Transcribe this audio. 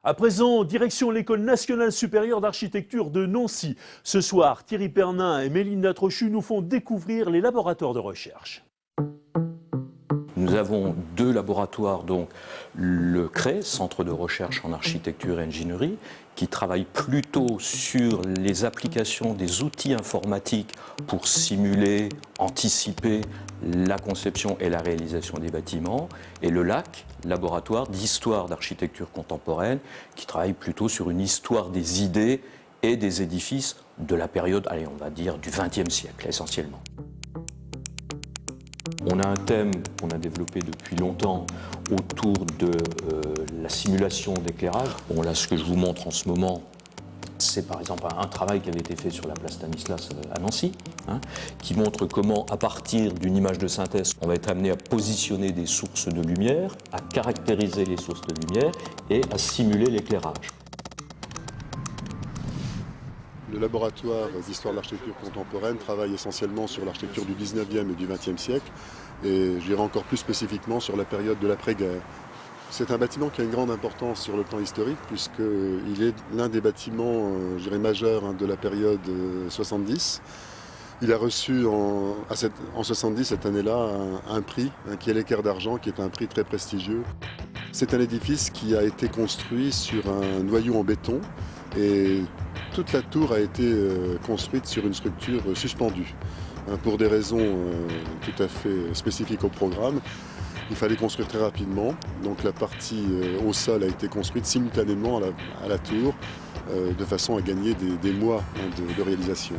À présent, direction l'École nationale supérieure d'architecture de Nancy. Ce soir, Thierry Pernin et Mélinda Trochu nous font découvrir les laboratoires de recherche. Nous avons deux laboratoires, donc le CRE, Centre de recherche en architecture et ingénierie, qui travaille plutôt sur les applications des outils informatiques pour simuler, anticiper la conception et la réalisation des bâtiments, et le LAC, laboratoire d'histoire d'architecture contemporaine, qui travaille plutôt sur une histoire des idées et des édifices de la période, allez, on va dire, du XXe siècle essentiellement. On a un thème qu'on a développé depuis longtemps autour de la simulation d'éclairage. Bon, là, ce que je vous montre en ce moment, c'est par exemple un travail qui avait été fait sur la place Stanislas à Nancy, qui montre comment, à partir d'une image de synthèse, on va être amené à positionner des sources de lumière, à caractériser les sources de lumière et à simuler l'éclairage. Le laboratoire d'histoire de l'architecture contemporaine travaille essentiellement sur l'architecture du 19e et du 20e siècle, et je dirais encore plus spécifiquement sur la période de l'après-guerre. C'est un bâtiment qui a une grande importance sur le plan historique, puisqu'il est l'un des bâtiments je dirais, majeurs de la période 70. Il a reçu en 70, cette année-là, un prix, qui est l'Équerre d'Argent, qui est un prix très prestigieux. C'est un édifice qui a été construit sur un noyau en béton, et toute la tour a été construite sur une structure suspendue. Pour des raisons tout à fait spécifiques au programme, il fallait construire très rapidement. Donc la partie au sol a été construite simultanément à la tour, de façon à gagner des mois de réalisation.